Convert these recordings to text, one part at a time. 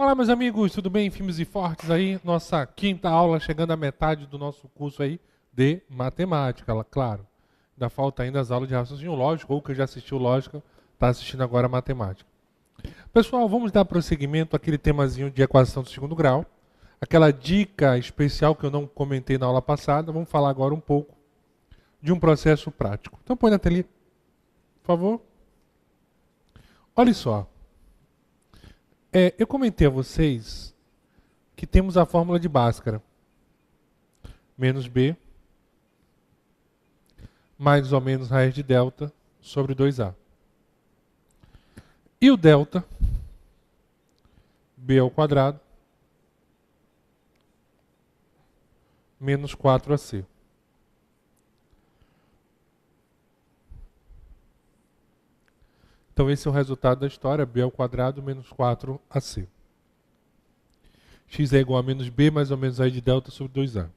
Olá, meus amigos, tudo bem? Firmes e fortes aí? Nossa quinta aula, chegando à metade do nosso curso aí de matemática, claro. Ainda falta ainda as aulas de raciocínio lógico, ou que já assistiu lógica, está assistindo agora matemática. Pessoal, vamos dar prosseguimento àquele temazinho de equação do segundo grau. Aquela dica especial que eu não comentei na aula passada, vamos falar agora um pouco de um processo prático. Então põe na tela, por favor. Olha só. Eu comentei a vocês que temos a fórmula de Bhaskara. Menos B, mais ou menos raiz de delta sobre 2A. E o delta, B ao quadrado, menos 4AC. Então esse é o resultado da história, B ao quadrado menos 4AC. X é igual a menos B mais ou menos raiz de delta sobre 2A.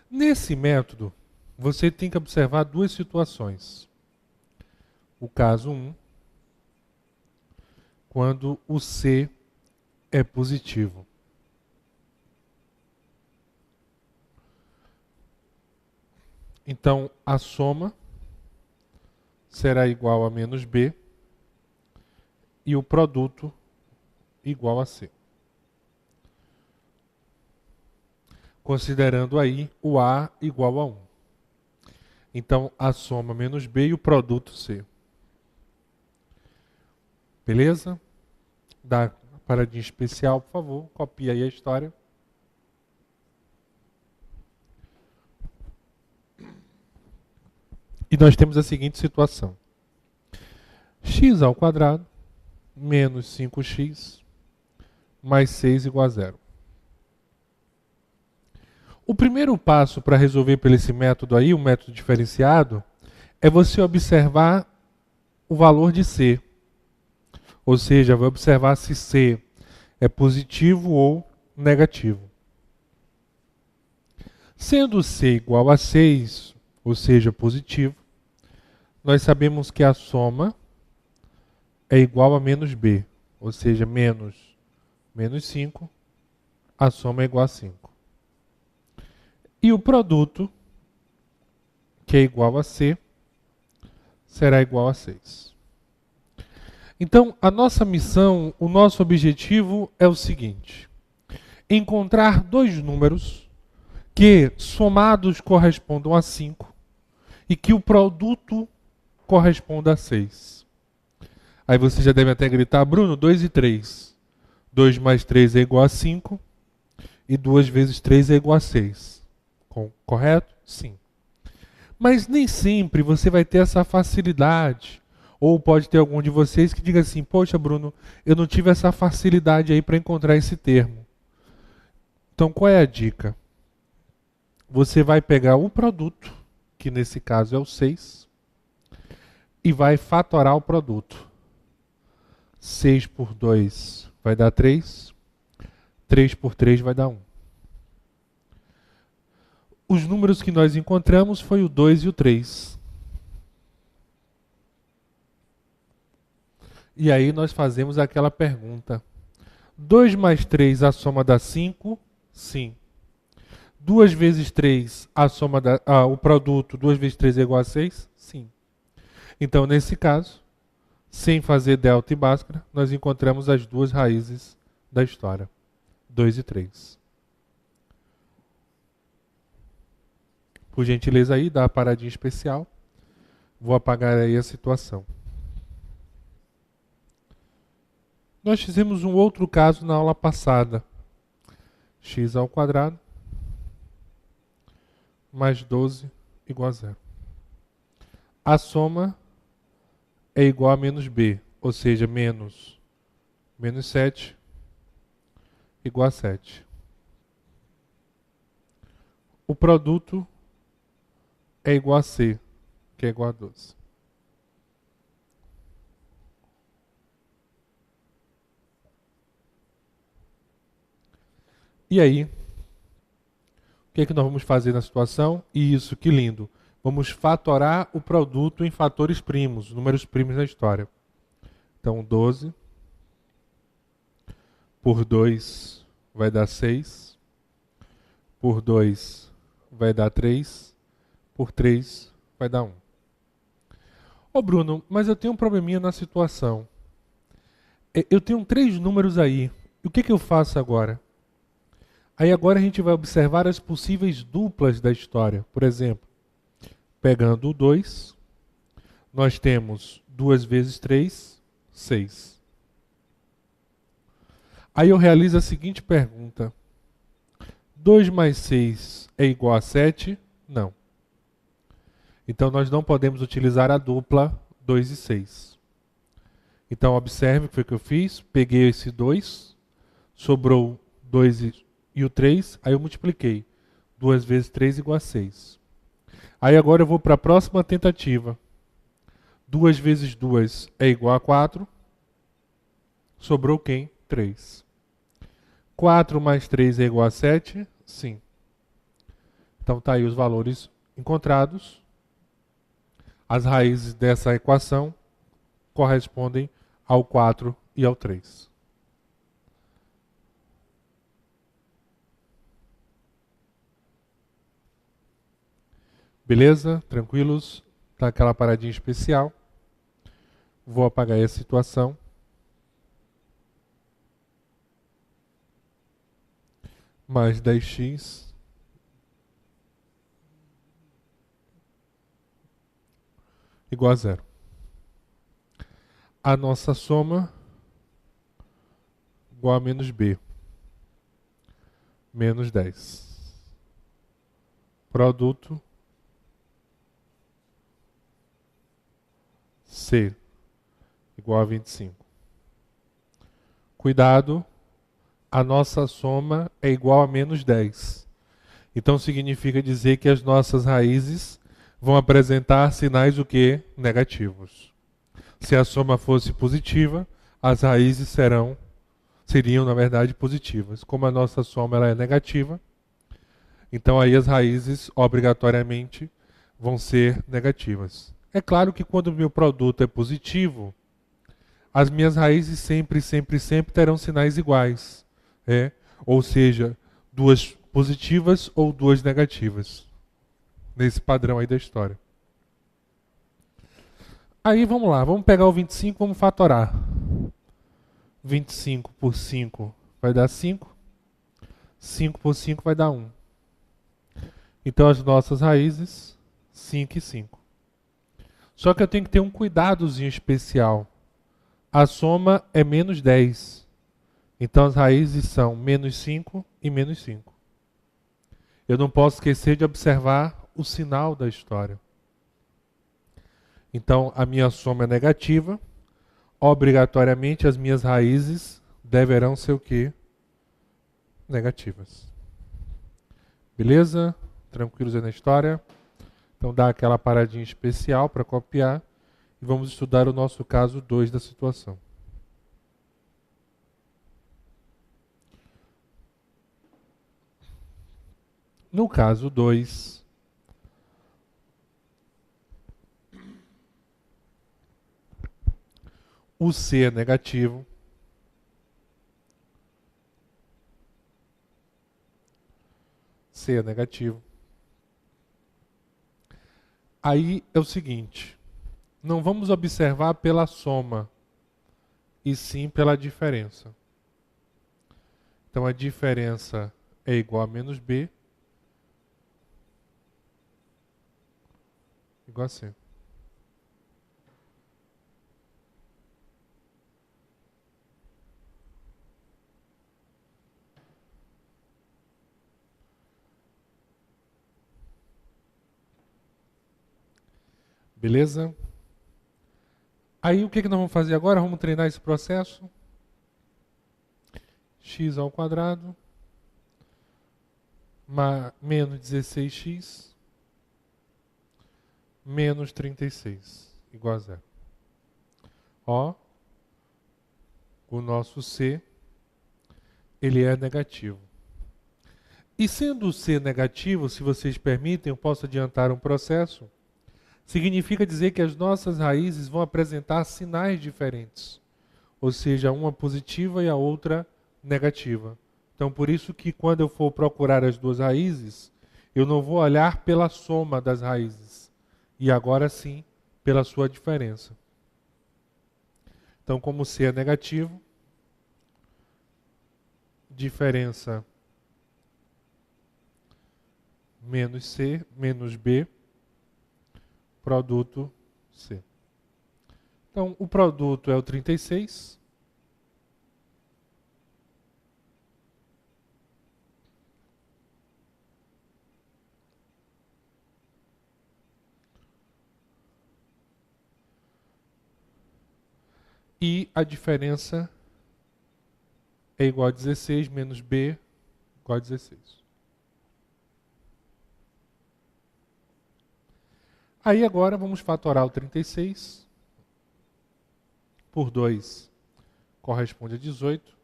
Nesse método, você tem que observar duas situações. O caso 1, quando o C é positivo. Então, a soma será igual a menos B e o produto igual a C. Considerando aí o A igual a 1. Então, a soma menos B e o produto C. Beleza? Dá uma paradinha especial, por favor. Copia aí a história. E nós temos a seguinte situação. X ao quadrado menos 5x mais 6 igual a 0. O primeiro passo para resolver por esse método aí, o método diferenciado, é você observar o valor de C. Ou seja, vai observar se C é positivo ou negativo. Sendo C igual a 6, ou seja, positivo, nós sabemos que a soma é igual a menos B, ou seja, menos 5, a soma é igual a 5. E o produto, que é igual a C, será igual a 6. Então, a nossa missão, o nosso objetivo é o seguinte: encontrar dois números que, somados, correspondam a 5 e que o produto corresponda a 6. Aí você já deve até gritar, Bruno, 2 e 3. 2 mais 3 é igual a 5 e 2 vezes 3 é igual a 6. Correto? Sim. Mas nem sempre você vai ter essa facilidade. Ou pode ter algum de vocês que diga assim, poxa Bruno, eu não tive essa facilidade aí para encontrar esse termo. Então qual é a dica? Você vai pegar o produto, que nesse caso é o 6, e vai fatorar o produto. 6 por 2 vai dar 3, 3 por 3 vai dar 1. Os números que nós encontramos foi o 2 e o 3. E aí nós fazemos aquela pergunta. 2 mais 3, a soma dá 5? Sim. 2 vezes 3, a soma o produto, 2 vezes 3 é igual a 6? Sim. Então, nesse caso, sem fazer delta e Bhaskara, nós encontramos as duas raízes da história. 2 e 3. Por gentileza aí, dá uma paradinha especial. Vou apagar aí a situação. Nós fizemos um outro caso na aula passada. X ao quadrado mais 12 igual a 0. A soma é igual a menos B, ou seja, menos 7 igual a 7. O produto é igual a C, que é igual a 12. E aí, o que é que nós vamos fazer na situação? Isso, que lindo. Vamos fatorar o produto em fatores primos, números primos da história. Então, 12 por 2 vai dar 6, por 2 vai dar 3, por 3 vai dar 1. Ô Bruno, mas eu tenho um probleminha na situação. Eu tenho 3 números aí. E o que eu faço agora? Aí agora a gente vai observar as possíveis duplas da história. Por exemplo, pegando o 2, nós temos 2 vezes 3, 6. Aí eu realizo a seguinte pergunta. 2 mais 6 é igual a 7? Não. Então nós não podemos utilizar a dupla 2 e 6. Então observe o que foi que eu fiz. Peguei esse 2, sobrou 2 e o 3, aí eu multipliquei. 2 vezes 3 igual a 6. Aí agora eu vou para a próxima tentativa. 2 vezes 2 é igual a 4. Sobrou quem? 3. 4 mais 3 é igual a 7? Sim. Então tá aí os valores encontrados. As raízes dessa equação correspondem ao 4 e ao 3. Beleza? Tranquilos? Tá aquela paradinha especial. Vou apagar essa situação. Mais 10x igual a 0. A nossa soma igual a menos b. Menos 10. Produto C igual a 25. Cuidado, a nossa soma é igual a menos 10. Então significa dizer que as nossas raízes vão apresentar sinais o quê? Negativos. Se a soma fosse positiva, as raízes seriam na verdade positivas. Como a nossa soma ela é negativa, então aí as raízes obrigatoriamente vão ser negativas. É claro que quando o meu produto é positivo, as minhas raízes sempre terão sinais iguais. Ou seja, 2 positivas ou 2 negativas. Nesse padrão aí da história. Aí vamos lá, vamos pegar o 25, vamos fatorar. 25 por 5 vai dar 5. 5 por 5 vai dar 1. Então as nossas raízes, 5 e 5. Só que eu tenho que ter um cuidadozinho especial. A soma é menos 10. Então as raízes são menos 5 e menos 5. Eu não posso esquecer de observar o sinal da história. Então a minha soma é negativa. Obrigatoriamente as minhas raízes deverão ser o quê? Negativas. Beleza? Tranquilos aí na história? Então dá aquela paradinha especial para copiar e vamos estudar o nosso caso 2 da situação. No caso 2, o C é negativo. C é negativo. Aí é o seguinte, não vamos observar pela soma, e sim pela diferença. Então a diferença é igual a menos B, igual a C. Beleza? Aí o que nós vamos fazer agora? Vamos treinar esse processo. X ao quadrado menos 16x menos 36 igual a 0. Ó, o nosso C, ele é negativo. E sendo o C negativo, se vocês permitem, eu posso adiantar um processo. Significa dizer que as nossas raízes vão apresentar sinais diferentes. Ou seja, uma positiva e a outra negativa. Então, por isso que quando eu for procurar as duas raízes, eu não vou olhar pela soma das raízes, e agora sim pela sua diferença. Então, como C é negativo, diferença menos C, menos B, produto C. Então, o produto é o 36. E a diferença é igual a 16 menos B igual a 16. Aí agora vamos fatorar o 36 por 2 corresponde a 18.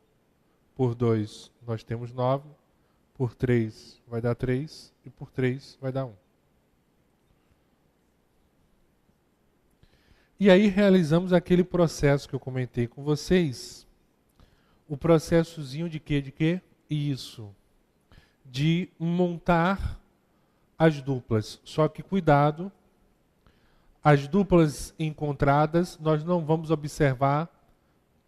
Por 2 nós temos 9. Por 3 vai dar 3. E por 3 vai dar 1. E aí realizamos aquele processo que eu comentei com vocês. O processozinho de quê? De quê? Isso. De montar as duplas. Só que cuidado, as duplas encontradas nós não vamos observar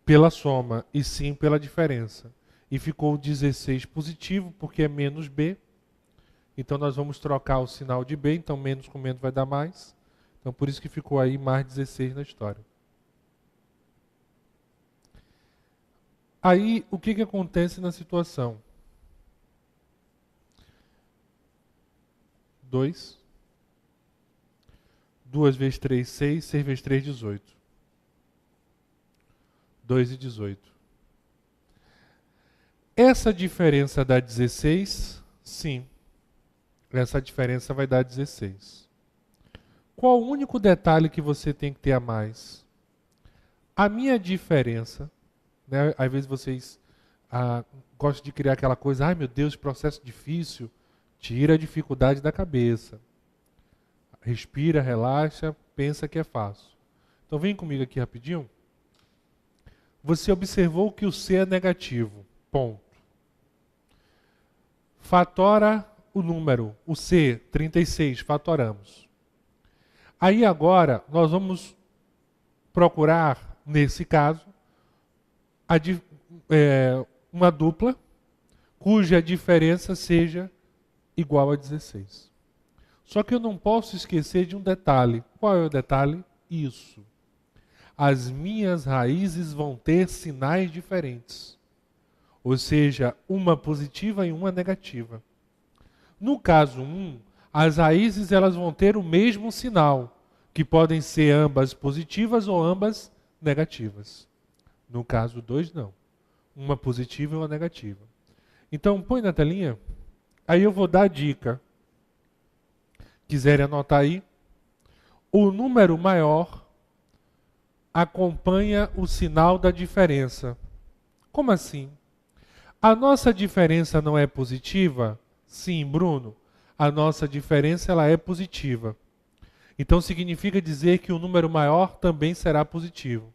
pela soma, e sim pela diferença. E ficou 16 positivo, porque é menos B. Então nós vamos trocar o sinal de B, então menos com menos vai dar mais. Então por isso que ficou aí mais 16 na história. Aí o que acontece na situação? 2. 2 vezes 3, 6. 6 vezes 3, 18. 2 e 18. Essa diferença dá 16? Sim. Essa diferença vai dar 16. Qual o único detalhe que você tem que ter a mais? A minha diferença, né? Às vezes vocês gostam de criar aquela coisa, ai meu Deus, processo difícil. Tira a dificuldade da cabeça. Respira, relaxa, pensa que é fácil. Então vem comigo aqui rapidinho. Você observou que o C é negativo. Ponto. Fatora o número. O C, 36, fatoramos. Aí agora nós vamos procurar, nesse caso, uma dupla cuja diferença seja igual a 16. Só que eu não posso esquecer de um detalhe. Qual é o detalhe? Isso. As minhas raízes vão ter sinais diferentes. Ou seja, uma positiva e uma negativa. No caso 1, as raízes elas vão ter o mesmo sinal, que podem ser ambas positivas ou ambas negativas. No caso 2, não. Uma positiva e uma negativa. Então, põe na telinha. Aí eu vou dar a dica. Quiserem anotar aí. O número maior acompanha o sinal da diferença. Como assim? A nossa diferença não é positiva? Sim, Bruno. A nossa diferença ela é positiva. Então significa dizer que o número maior também será positivo.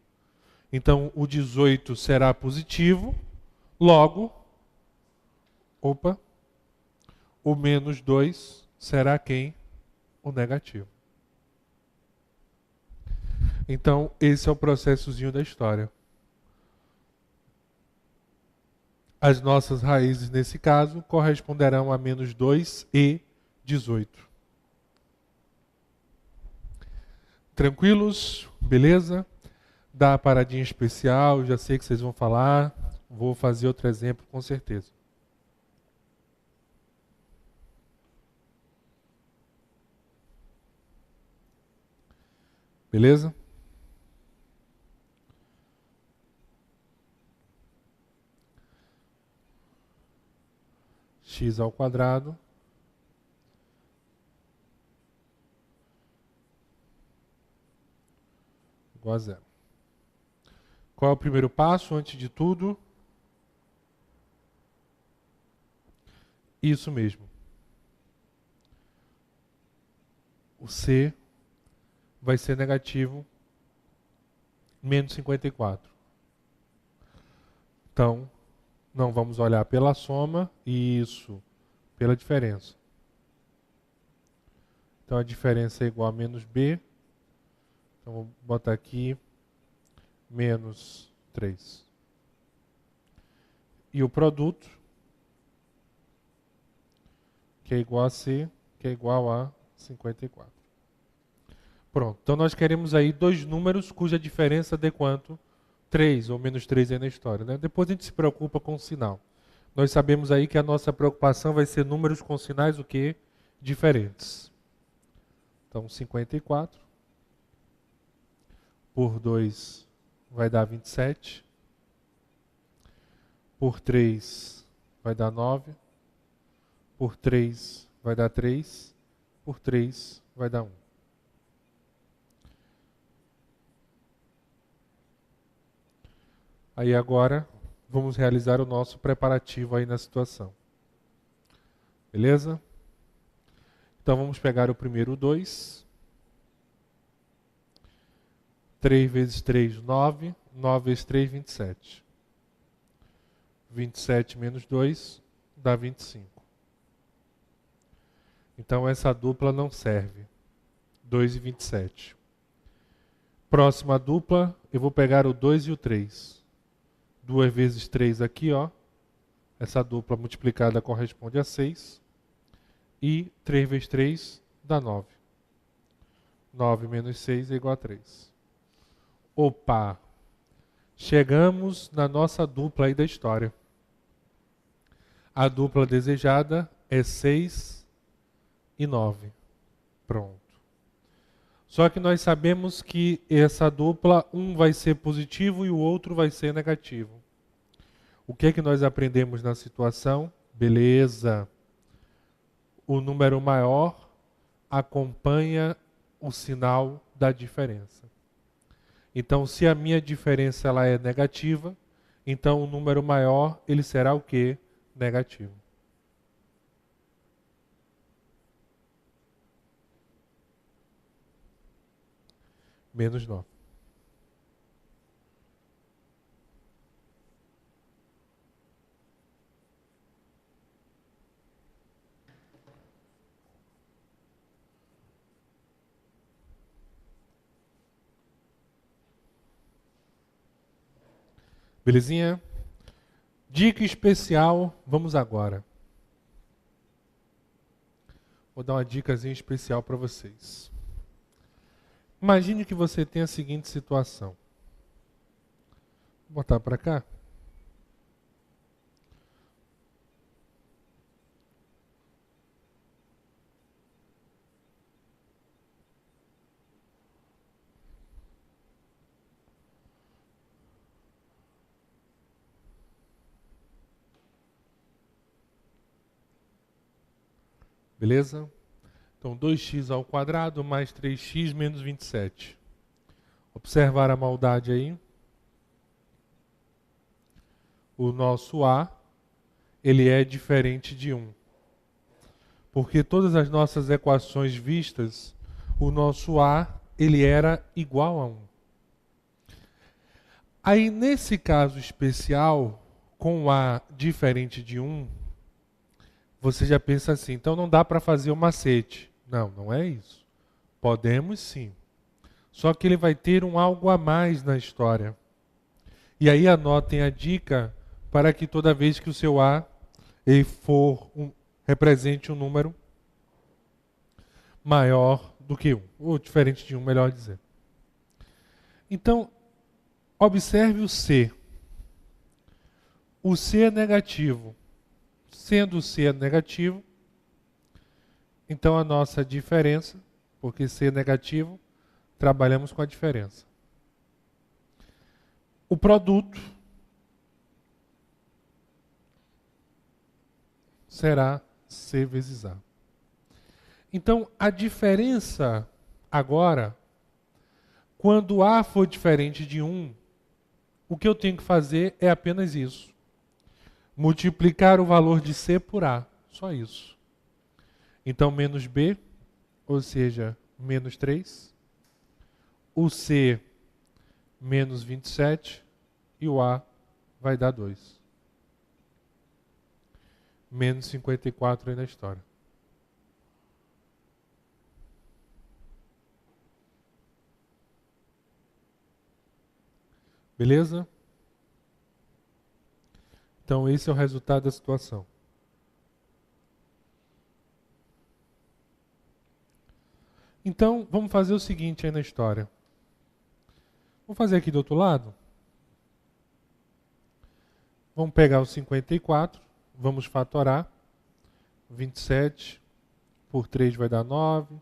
Então o 18 será positivo, logo, o menos 2 será quem? O negativo. Então esse é o processozinho da história. As nossas raízes, nesse caso, corresponderão a menos 2 e 18. Tranquilos? Beleza? Dá a paradinha especial, já sei que vocês vão falar. Vou fazer outro exemplo com certeza. Beleza? X ao quadrado igual a zero. Qual é o primeiro passo, antes de tudo? Isso mesmo. O C vai ser negativo, menos 54. Então, Não vamos olhar pela soma, isso, pela diferença. Então a diferença é igual a menos B. Então vou botar aqui menos 3. E o produto, que é igual a C, que é igual a 54. Pronto. Então nós queremos aí dois números cuja diferença dê quanto? 3 ou menos 3 aí na história, né? Depois a gente se preocupa com o sinal. Nós sabemos aí que a nossa preocupação vai ser números com sinais o quê? Diferentes. Então 54 por 2 vai dar 27. Por 3 vai dar 9. Por 3 vai dar 3. Por 3 vai dar 1. Aí agora vamos realizar o nosso preparativo aí na situação. Beleza? Então vamos pegar o primeiro 2. 3 vezes 3, 9. 9 vezes 3, 27. 27 menos 2 dá 25. Então essa dupla não serve. 2 e 27. Próxima dupla, eu vou pegar o 2 e o 3. 2 vezes 3 aqui, ó. Essa dupla multiplicada corresponde a 6. E 3 vezes 3 dá 9. 9 menos 6 é igual a 3. Opa! Chegamos na nossa dupla aí da história. A dupla desejada é 6 e 9. Pronto. Só que nós sabemos que essa dupla, um vai ser positivo e o outro vai ser negativo. O que é que nós aprendemos na situação? Beleza. O número maior acompanha o sinal da diferença. Então, se a minha diferença ela é negativa, então o número maior ele será o quê? Negativo. Menos 9. Belezinha? Dica especial, vamos agora. Vou dar uma dicasinha especial para vocês. Imagine que você tem a seguinte situação. Vou botar para cá. Beleza? Então 2x ao quadrado mais 3x menos 27. Observar a maldade aí. O nosso A, ele é diferente de 1. Porque todas as nossas equações vistas, o nosso A, ele era igual a 1. Aí, nesse caso especial, com A diferente de 1, você já pensa assim, então não dá para fazer o macete. Não, não é isso. Podemos sim. Só que ele vai ter um algo a mais na história. E aí anotem a dica para que toda vez que o seu A ele represente um número maior do que 1, ou diferente de 1, melhor dizer. Então, observe o C. O C é negativo. Sendo o C negativo, então a nossa diferença, porque C é negativo, trabalhamos com a diferença. O produto será C vezes A. Então, a diferença agora, quando A for diferente de 1, o que eu tenho que fazer é apenas isso. Multiplicar o valor de C por A. Só isso. Então, menos B, ou seja, menos 3. O C, menos 27. E o A vai dar 2. menos 54 aí na história. Beleza? Então esse é o resultado da situação. Então vamos fazer o seguinte aí na história. Vamos fazer aqui do outro lado. Vamos pegar o 54, vamos fatorar. 27 por 3 vai dar 9,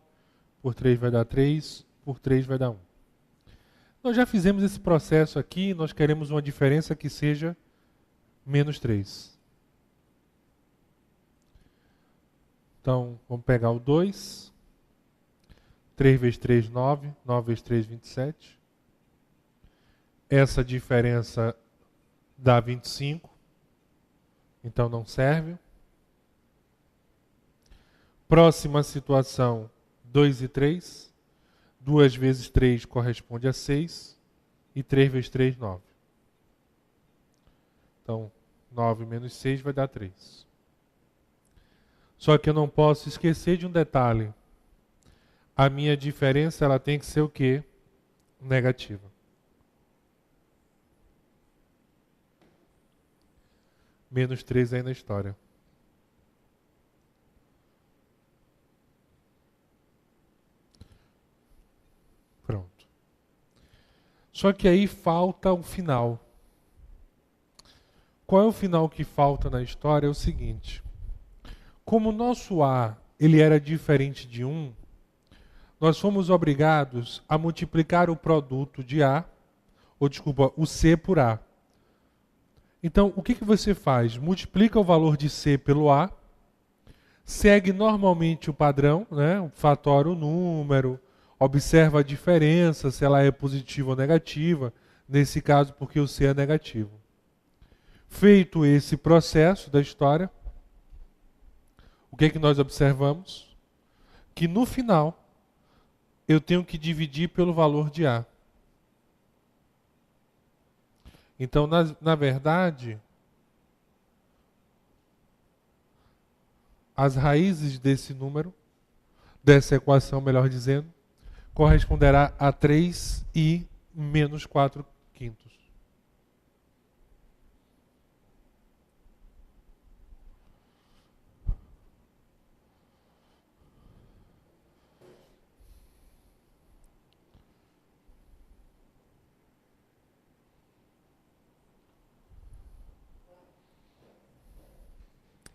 por 3 vai dar 3, por 3 vai dar 1. Nós já fizemos esse processo aqui, nós queremos uma diferença que seja menos 3. Então, vamos pegar o 2. 3 vezes 3, 9. 9 vezes 3, 27. Essa diferença dá 25. Então, não serve. Próxima situação, 2 e 3. 2 vezes 3 corresponde a 6. E 3 vezes 3, 9. Então, 9 menos 6 vai dar 3. Só que eu não posso esquecer de um detalhe. A minha diferença ela tem que ser o quê? Negativa. Menos 3 aí na história. Pronto. Só que aí falta o final. Qual é o final que falta na história? É o seguinte. Como o nosso A ele era diferente de 1, nós fomos obrigados a multiplicar o produto de A, o C por A. Então, o que você faz? Multiplica o valor de C pelo A, segue normalmente o padrão, né? Fatora o número, observa a diferença, se ela é positiva ou negativa, nesse caso porque o C é negativo. Feito esse processo da história, o que é que nós observamos? Que no final, eu tenho que dividir pelo valor de A. Então, na verdade, as raízes desse número, dessa equação, melhor dizendo, corresponderá a 3i menos 4 quintos.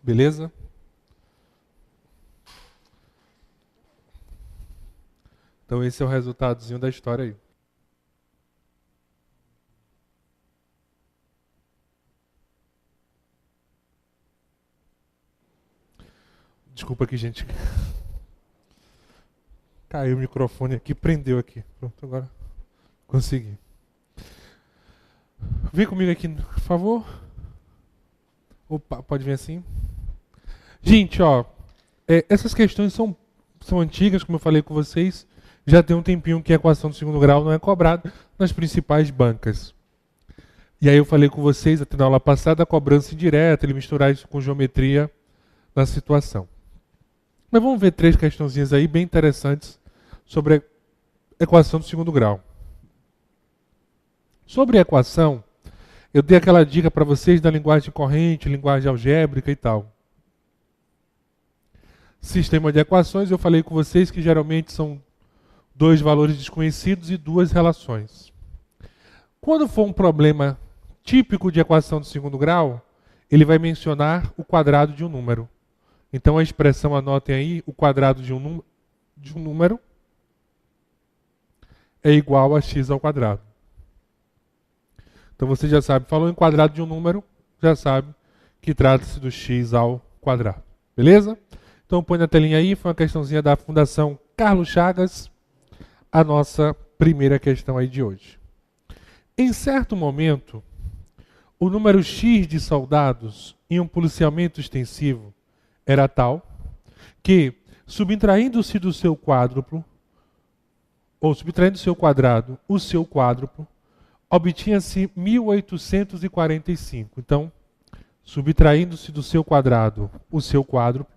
Beleza? Então esse é o resultadozinho da história aí. Desculpa aqui, gente. Caiu o microfone aqui, prendeu aqui. Pronto, agora consegui. Vem comigo aqui, por favor. Opa, pode vir assim. Gente, ó, essas questões são antigas, como eu falei com vocês. Já tem um tempinho que a equação do segundo grau não é cobrada nas principais bancas. E aí eu falei com vocês, até na aula passada, a cobrança indireta, ele misturar isso com geometria na situação. Mas vamos ver 3 questõezinhas aí bem interessantes sobre a equação do segundo grau. Sobre a equação, eu dei aquela dica para vocês da linguagem corrente, linguagem algébrica e tal. Sistema de equações, eu falei com vocês que geralmente são 2 valores desconhecidos e 2 relações. Quando for um problema típico de equação do segundo grau, ele vai mencionar o quadrado de um número. Então a expressão, anotem aí, o quadrado de um número é igual a x ao quadrado. Então você já sabe, falou em quadrado de um número, já sabe que trata-se do x ao quadrado. Beleza? Então põe na telinha aí, foi uma questãozinha da Fundação Carlos Chagas, a nossa primeira questão aí de hoje. Em certo momento, o número x de soldados em um policiamento extensivo era tal que, subtraindo-se do seu quádruplo, ou subtraindo do seu quadrado o seu quádruplo, obtinha-se 1845. Então, subtraindo-se do seu quadrado o seu quádruplo,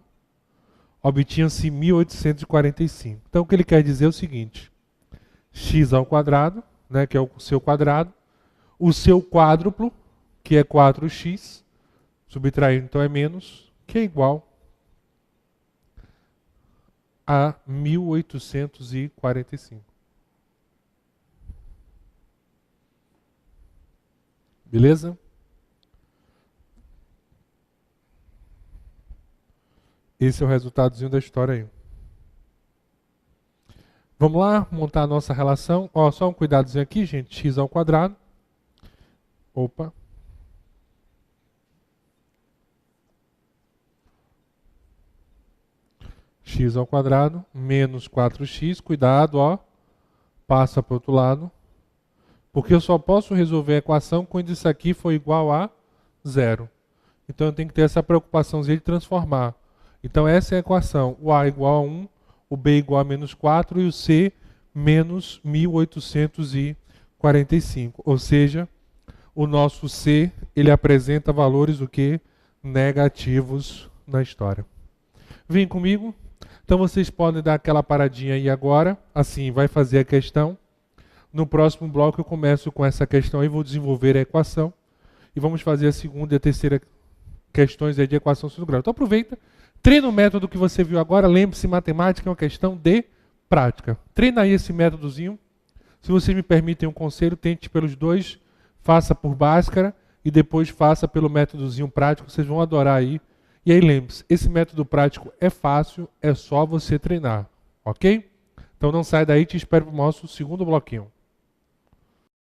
obtinha-se 1845. Então o que ele quer dizer é o seguinte: x ao quadrado, né, que é o seu quadrado, o seu quádruplo, que é 4x, subtraindo então é menos, que é igual a 1845. Beleza? Esse é o resultadozinho da história aí. Vamos lá, montar a nossa relação. Ó, só um cuidadozinho aqui, gente. X ao quadrado. Opa. X ao quadrado menos 4x. Cuidado, ó. Passa para o outro lado. Porque eu só posso resolver a equação quando isso aqui for igual a zero. Então eu tenho que ter essa preocupaçãozinha de transformar. Então essa é a equação. O A igual a 1, o B igual a menos 4 e o C menos 1845. Ou seja, o nosso C, ele apresenta valores o quê? Negativos na história. Vem comigo. Então vocês podem dar aquela paradinha aí agora. Assim, vai fazer a questão. No próximo bloco eu começo com essa questão aí, vou desenvolver a equação. E vamos fazer a segunda e a terceira questões aí de equação segundo grau. Então aproveita, treina o método que você viu agora. Lembre-se, matemática é uma questão de prática. Treina aí esse métodozinho. Se vocês me permitem um conselho, tente pelos dois. Faça por Bhaskara e depois faça pelo métodozinho prático. Vocês vão adorar aí. E aí lembre-se, esse método prático é fácil, é só você treinar. Ok? Então não sai daí, te espero para o nosso segundo bloquinho.